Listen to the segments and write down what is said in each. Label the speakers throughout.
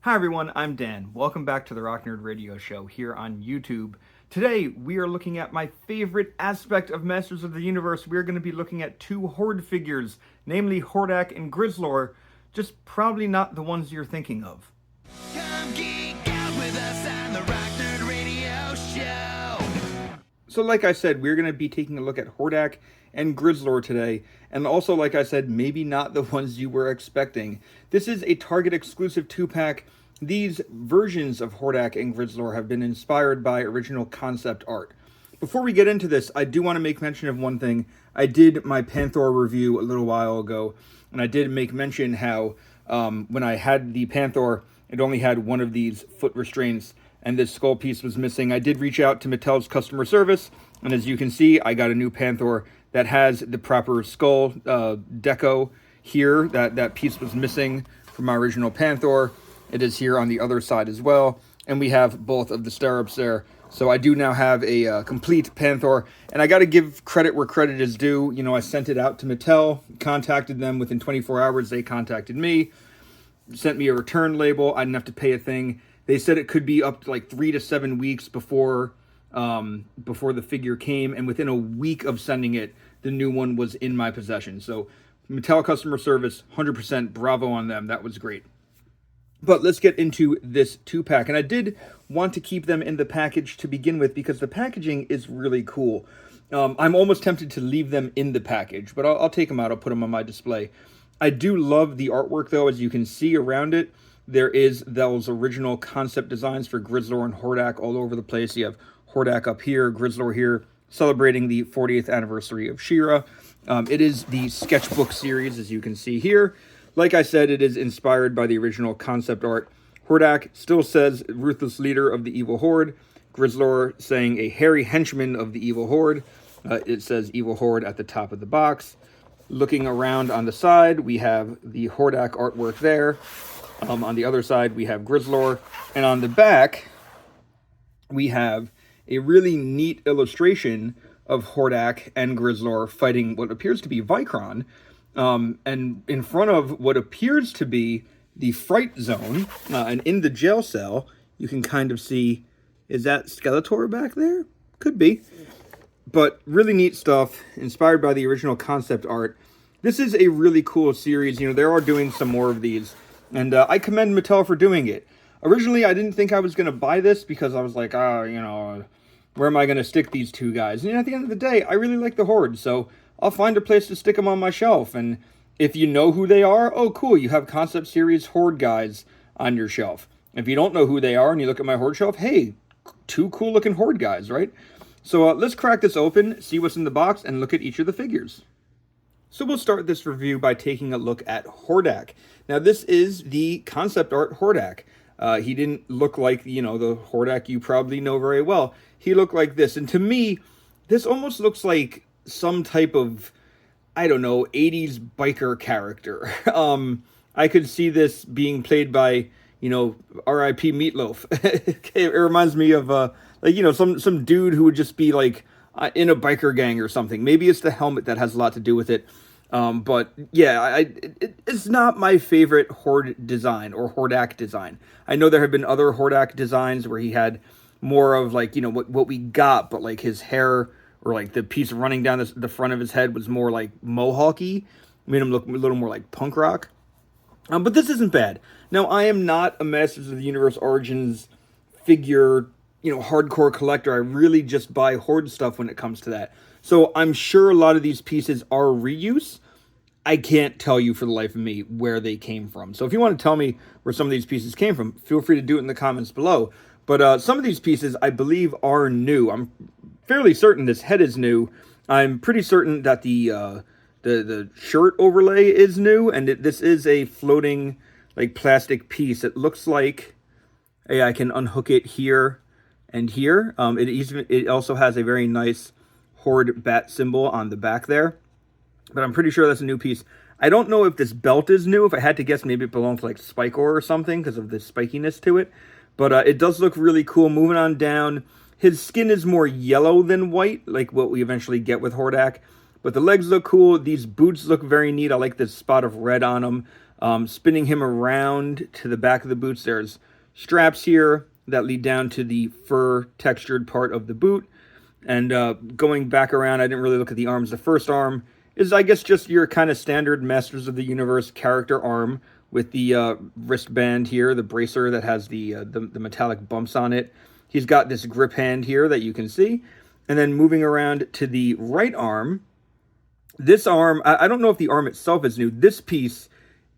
Speaker 1: Hi everyone, I'm Dan. Welcome back to the Rock Nerd Radio Show here on YouTube. Today we are looking at my favorite aspect of Masters of the Universe. We're going to be looking at two Horde figures, namely Hordak and Grizzlor, just probably not the ones you're thinking of.
Speaker 2: Come geek out with us on the Rock Nerd Radio Show.
Speaker 1: So like I said, we're going to be taking a look at Hordak and Grizzlor today, and also like I said, maybe not the ones you were expecting. This is a Target exclusive 2-pack. These versions of Hordak and Grizzlor have been inspired by original concept art. Before we get into this, I do want to make mention of one thing. I did my Panther review a little while ago, and I did make mention how when I had the Panther, it only had one of these foot restraints, and this skull piece was missing. I did reach out to Mattel's customer service, and as you can see, I got a new Panther that has the proper skull deco here. That piece was missing from my original Panther. It is here on the other side as well, and we have both of the stirrups there. So I do now have a complete Panther, and I got to give credit where credit is due. You know, I sent it out to Mattel, contacted them within 24 hours. They contacted me, sent me a return label. I didn't have to pay a thing. They said it could be up to like 3 to 7 weeks before the figure came, and within a week of sending it, the new one was in my possession. So Mattel customer service, 100% bravo on them. That was great. But let's get into this 2-pack. And I did want to keep them in the package to begin with because the packaging is really cool. I'm almost tempted to leave them in the package, but I'll take them out. I'll put them on my display. I do love the artwork, though. As you can see around it, there is those original concept designs for Grizzlor and Hordak all over the place. You have Hordak up here, Grizzlor here, celebrating the 40th anniversary of She-Ra. It is the Sketchbook series, as you can see here. Like I said, it is inspired by the original concept art. Hordak still says ruthless leader of the evil horde. Grizzlor saying a hairy henchman of the evil horde. It says evil horde at the top of the box. Looking around on the side, we have the Hordak artwork there. On the other side, we have Grizzlor. And on the back, we have a really neat illustration of Hordak and Grizzlor fighting what appears to be Vicron. And in front of what appears to be the Fright Zone, and in the jail cell, you can kind of see, is that Skeletor back there? Could be. But really neat stuff, inspired by the original concept art. This is a really cool series. You know, they are doing some more of these, and I commend Mattel for doing it. Originally, I didn't think I was going to buy this because I was like, where am I going to stick these two guys? And at the end of the day, I really like the Horde, so I'll find a place to stick them on my shelf. And if you know who they are, oh, cool, you have Concept Series Horde guys on your shelf. If you don't know who they are and you look at my Horde shelf, hey, two cool-looking Horde guys, right? So let's crack this open, see what's in the box, and look at each of the figures. So we'll start this review by taking a look at Hordak. Now, this is the concept art Hordak. He didn't look like, the Hordak you probably know very well. He looked like this. And to me, this almost looks like some type of, 80s biker character. I could see this being played by, R.I.P. Meatloaf. It reminds me of, some dude who would just be, in a biker gang or something. Maybe it's the helmet that has a lot to do with it. But, yeah, it's not my favorite Horde design or Hordak design. I know there have been other Hordak designs where he had more of, what we got, but, his hair or the piece running down the front of his head was more mohawky, made him look a little more like punk rock. But this isn't bad. Now, I am not a Masters of the Universe Origins figure, hardcore collector. I really just buy Horde stuff when it comes to that. So I'm sure a lot of these pieces are reuse. I can't tell you for the life of me where they came from. So if you want to tell me where some of these pieces came from, feel free to do it in the comments below. But some of these pieces, I believe, are new. I'm fairly certain this head is new. I'm pretty certain that the shirt overlay is new, and this is a floating plastic piece. It looks like I can unhook it here and here. It also has a very nice Horde bat symbol on the back there, but I'm pretty sure that's a new piece. I don't know if this belt is new. If I had to guess, maybe it belongs to Spikor or something because of the spikiness to it. But it does look really cool. Moving on down, his skin is more yellow than white, like what we eventually get with Hordak. But the legs look cool. These boots look very neat. I like this spot of red on them. Spinning him around to the back of the boots, there's straps here that lead down to the fur textured part of the boot. And going back around, I didn't really look at the arms. The first arm is, I guess, just your kind of standard Masters of the Universe character arm with the wristband here, the bracer that has the metallic bumps on it. He's got this grip hand here that you can see. And then moving around to the right arm, this arm, I don't know if the arm itself is new. This piece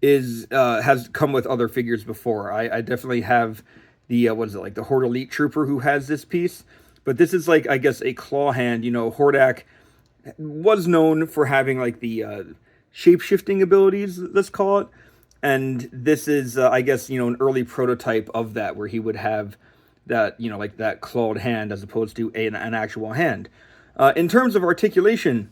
Speaker 1: is has come with other figures before. I definitely have the, what is it, like the Horde Elite Trooper who has this piece. But this is like, I guess, a claw hand. You know, Hordak was known for having like the shape-shifting abilities, let's call it. And this is, I guess, you know, an early prototype of that, where he would have that, you know, like that clawed hand as opposed to an actual hand. In terms of articulation,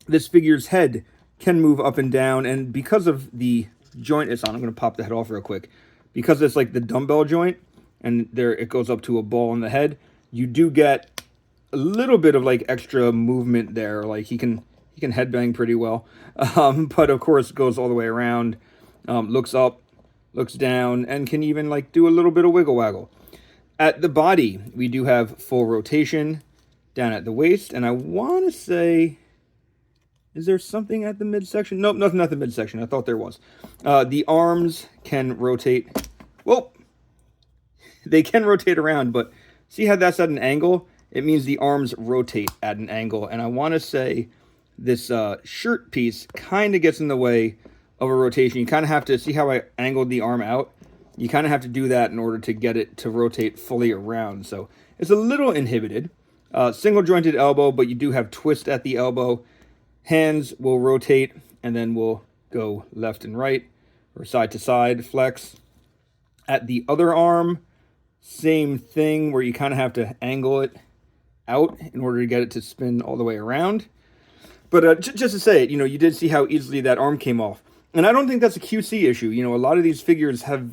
Speaker 1: this figure's head can move up and down, and because of the joint it's on, I'm going to pop the head off real quick. Because it's like the dumbbell joint, and there it goes up to a ball in the head, you do get a little bit of like extra movement there. Like he can headbang pretty well, but of course goes all the way around. Looks up, looks down, and can even like do a little bit of wiggle waggle. At the body, we do have full rotation down at the waist, and I want to say, is there something at the midsection? Nope, nothing at the midsection. I thought there was. The arms can rotate. Well, they can rotate around, but see how that's at an angle? It means the arms rotate at an angle, and I want to say this shirt piece kind of gets in the way of a rotation. You kind of have to see how I angled the arm out. You kind of have to do that in order to get it to rotate fully around. So it's a little inhibited. Single jointed elbow, but you do have twist at the elbow. Hands will rotate and then will go left and right or side to side, flex. At the other arm, same thing, where you kind of have to angle it out in order to get it to spin all the way around. But just to say it, you know, you did see how easily that arm came off. And I don't think that's a QC issue. You know, a lot of these figures have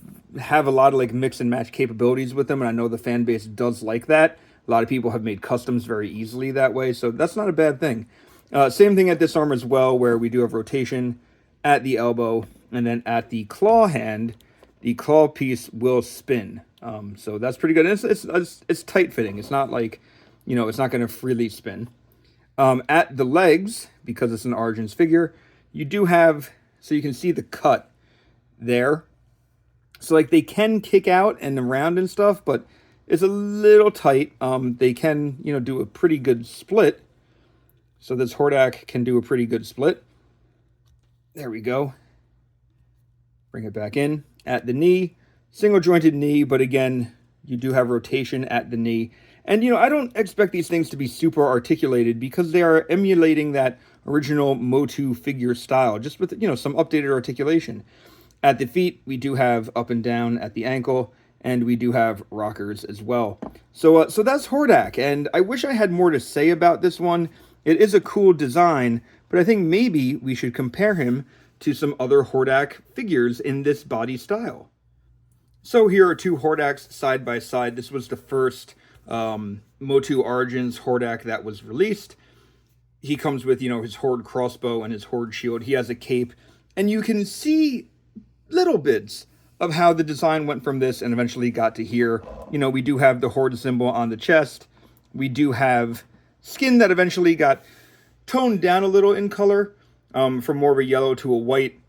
Speaker 1: a lot of like mix and match capabilities with them, and I know the fan base does like that. A lot of people have made customs very easily that way, so that's not a bad thing. Same thing at this arm as well, where we do have rotation at the elbow, and then at the claw hand, the claw piece will spin. So that's pretty good. And it's tight fitting. It's not like, you know, it's not going to freely spin. At the legs, because it's an Origins figure, you do have, so you can see the cut there. So like they can kick out and around and stuff, but it's a little tight. They can, you know, do a pretty good split. So this Hordak can do a pretty good split. There we go. Bring it back in. At the knee, single jointed knee, but again, you do have rotation at the knee. And, you know, I don't expect these things to be super articulated because they are emulating that original MOTU figure style, just with, you know, some updated articulation. At the feet, we do have up and down at the ankle, and we do have rockers as well. So that's Hordak, and I wish I had more to say about this one. It is a cool design, but I think maybe we should compare him to some other Hordak figures in this body style. So here are two Hordaks side by side. This was the first MOTU Origins Hordak that was released. He comes with, you know, his Horde crossbow and his Horde shield. He has a cape, and you can see little bits of how the design went from this and eventually got to here. You know, we do have the Horde symbol on the chest. We do have skin that eventually got toned down a little in color, from more of a yellow to a white.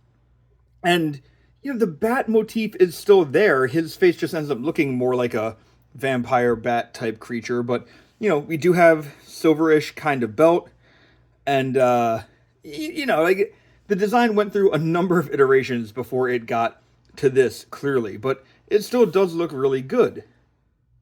Speaker 1: And, you know, the bat motif is still there. His face just ends up looking more like a vampire bat type creature. But, you know, we do have silverish kind of belt. And, you know, like the design went through a number of iterations before it got to this, clearly. But it still does look really good.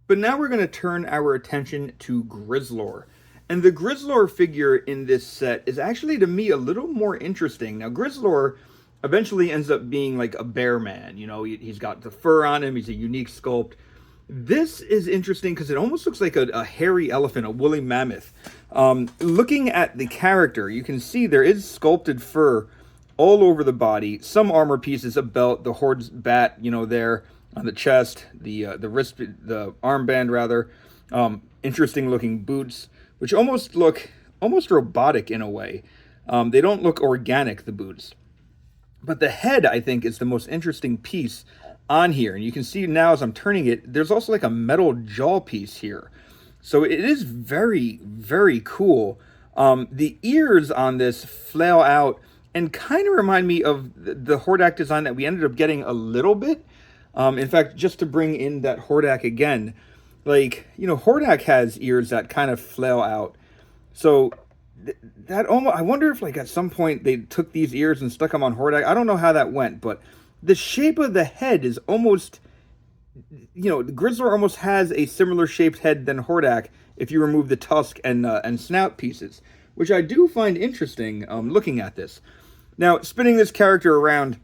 Speaker 1: But now we're going to turn our attention to Grizzlor. And the Grizzlor figure in this set is actually, to me, a little more interesting. Now, Grizzlor eventually ends up being like a bear man. You know, he's got the fur on him. He's a unique sculpt. This is interesting because it almost looks like a hairy elephant, a woolly mammoth. Looking at the character, you can see there is sculpted fur all over the body. Some armor pieces, a belt, the Horde's bat, you know, there on the chest, the wrist, the armband rather. Interesting looking boots, which almost look robotic in a way. They don't look organic, the boots. But the head, I think, is the most interesting piece on here. And you can see now as I'm turning it, there's also like a metal jaw piece here. So it is very, very cool. The ears on this flail out and kind of remind me of the Hordak design that we ended up getting a little bit. In fact, just to bring in that Hordak again, like, you know, Hordak has ears that kind of flail out. So that almost, I wonder if like at some point they took these ears and stuck them on Hordak. I don't know how that went, but the shape of the head is almost, you know, Grizzlor almost has a similar shaped head than Hordak if you remove the tusk and snout pieces, which I do find interesting looking at this. Now, spinning this character around,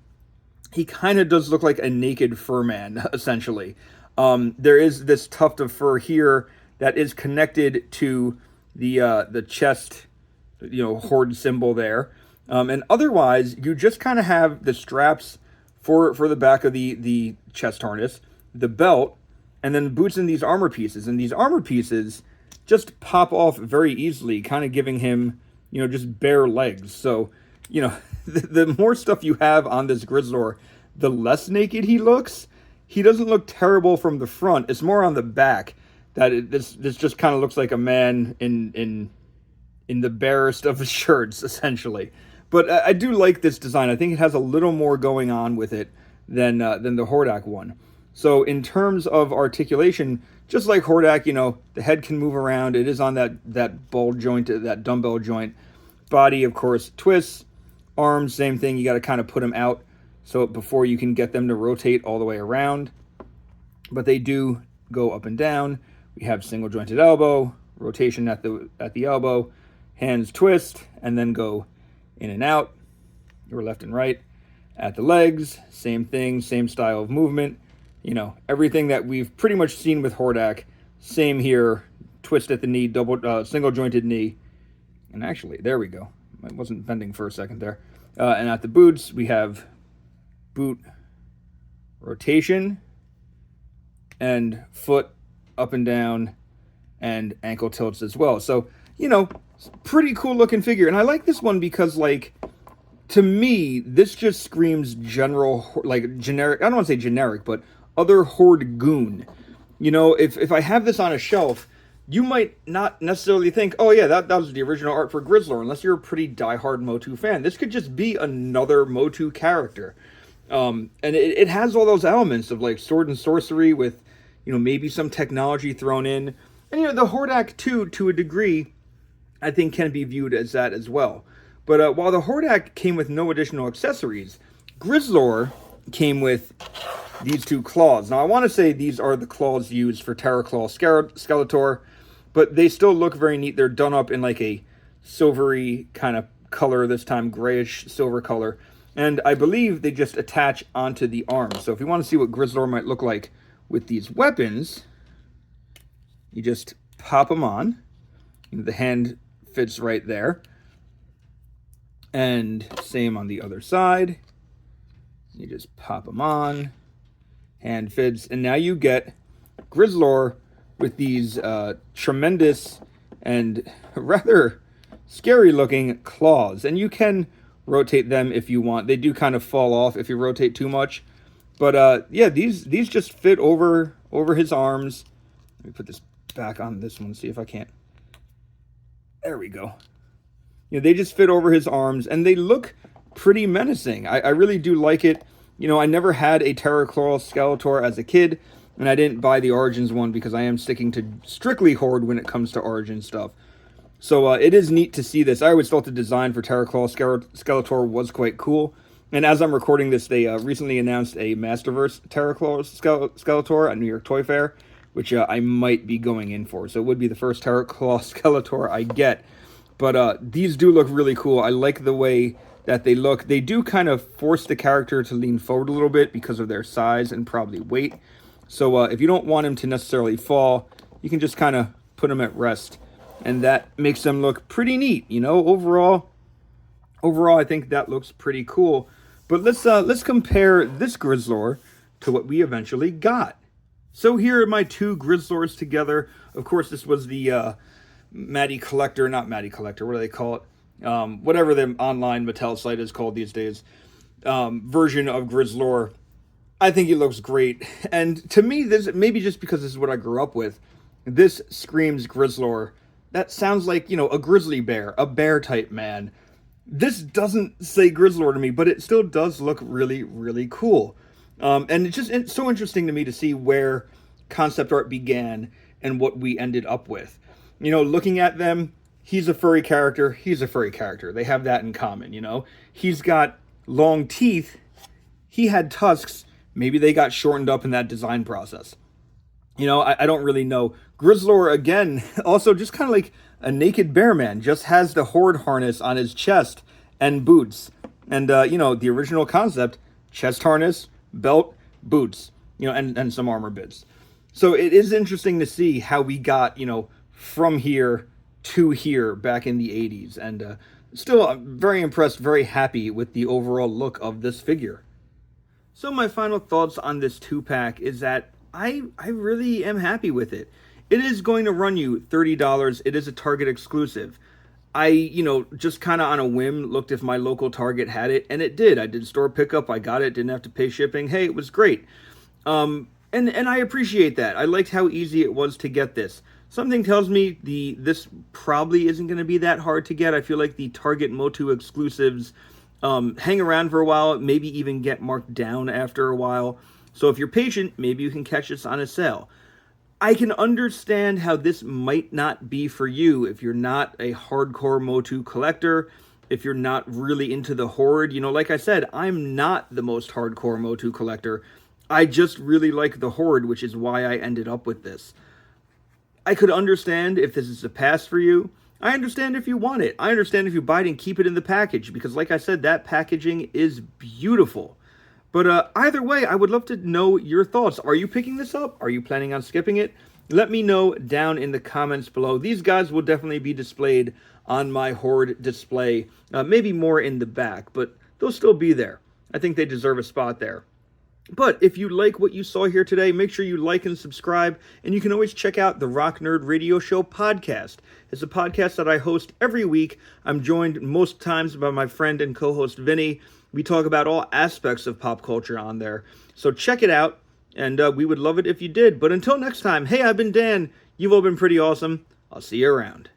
Speaker 1: he kind of does look like a naked fur man, essentially. There is this tuft of fur here that is connected to the chest, you know, horde symbol there. And otherwise, you just kind of have the straps for the back of the chest harness, the belt, and then boots in these armor pieces. And these armor pieces just pop off very easily, kind of giving him, you know, just bare legs. So, you know, the more stuff you have on this Grizzlor, the less naked he looks. He doesn't look terrible from the front. It's more on the back that this just kind of looks like a man in the barest of shirts, essentially. But I do like this design. I think it has a little more going on with it than the Hordak one. So in terms of articulation, just like Hordak, you know, the head can move around. It is on that ball joint, that dumbbell joint. Body, of course, twists. Arms, same thing. You got to kind of put them out so before you can get them to rotate all the way around. But they do go up and down. We have single jointed elbow, rotation at the elbow, hands twist, and then go in and out, or left and right. At the legs, same thing, same style of movement. You know, everything that we've pretty much seen with Hordak, same here. Twist at the knee, single jointed knee. And actually, there we go. I wasn't bending for a second there. And at the boots, we have boot rotation and foot up and down and ankle tilts as well. So, you know, pretty cool looking figure. And I like this one because, like, to me, this just screams general, like, generic. I don't want to say generic, but other horde goon. You know, if I have this on a shelf, you might not necessarily think, oh yeah, that was the original art for Grizzlor, unless you're a pretty diehard MOTU fan. This could just be another MOTU character. And it has all those elements of, like, sword and sorcery with, you know, maybe some technology thrown in. And, you know, the Hordak, too, to a degree, I think can be viewed as that as well. But while the Hordak came with no additional accessories, Grizzlor came with these two claws. Now, I want to say these are the claws used for Terraclaw Skeletor, but they still look very neat. They're done up in like a silvery kind of color, this time grayish silver color. And I believe they just attach onto the arm. So if you want to see what Grizzlor might look like with these weapons, you just pop them on. The hand fits right there. And same on the other side. You just pop them on. Hand fits. And now you get Grizzlor with these tremendous and rather scary looking claws. And you can rotate them if you want. They do kind of fall off if you rotate too much. But yeah, these just fit over his arms. Let me put this back on this one, see if I can't. There we go. You know, they just fit over his arms, and they look pretty menacing. I really do like it. You know, I never had a Terraclaw Skeletor as a kid, and I didn't buy the Origins one because I am sticking to strictly Horde when it comes to Origin stuff. So it is neat to see this. I always thought the design for Terraclaw Skeletor was quite cool. And as I'm recording this, they recently announced a Masterverse Terraclaw Skeletor at New York Toy Fair, which I might be going in for. So it would be the first Terraclaw Skeletor I get. But these do look really cool. I like the way that they look. They do kind of force the character to lean forward a little bit because of their size and probably weight. So if you don't want him to necessarily fall, you can just kind of put him at rest. And that makes them look pretty neat. You know, overall, I think that looks pretty cool. But let's compare this Grizzlor to what we eventually got. So here are my two Grizzlors together. Of course, this was the Matty Collector, not Matty Collector, what do they call it? Whatever the online Mattel site is called these days. version of Grizzlor. I think he looks great. And to me, this maybe just because this is what I grew up with, this screams Grizzlor. That sounds like, a grizzly bear, a bear type man. This doesn't say Grizzlor to me, but it still does look really, really cool. And it's so interesting to me to see where concept art began and what we ended up with. Looking at them, he's a furry character. He's a furry character. They have that in common, He's got long teeth. He had tusks. Maybe they got shortened up in that design process. I don't really know. Grizzlor, again, also just kind of like a naked bear man, just has the horde harness on his chest and boots. And, the original concept, chest harness, belt, boots, and some armor bits. So it is interesting to see how we got, from here to here back in the 80s. And still, I'm very impressed, very happy with the overall look of this figure. So my final thoughts on this 2-pack is that I really am happy with it. It is going to run you $30. It is a Target exclusive. I, just kind of on a whim looked if my local Target had it, and it did. I did store pickup. I got it. Didn't have to pay shipping. Hey, it was great. And I appreciate that. I liked how easy it was to get this. Something tells me this probably isn't going to be that hard to get. I feel like the Target MOTU exclusives hang around for a while, maybe even get marked down after a while. So if you're patient, maybe you can catch this on a sale. I can understand how this might not be for you if you're not a hardcore MOTU collector, if you're not really into the horde. Like I said, I'm not the most hardcore MOTU collector. I just really like the horde, which is why I ended up with this. I could understand if this is a pass for you. I understand if you want it. I understand if you buy it and keep it in the package, because like I said, that packaging is beautiful. But either way, I would love to know your thoughts. Are you picking this up? Are you planning on skipping it? Let me know down in the comments below. These guys will definitely be displayed on my horde display. Maybe more in the back, but they'll still be there. I think they deserve a spot there. But if you like what you saw here today, make sure you like and subscribe. And you can always check out the Rock Nerd Radio Show podcast. It's a podcast that I host every week. I'm joined most times by my friend and co-host Vinny. We talk about all aspects of pop culture on there. So check it out, and we would love it if you did. But until next time, hey, I've been Dan. You've all been pretty awesome. I'll see you around.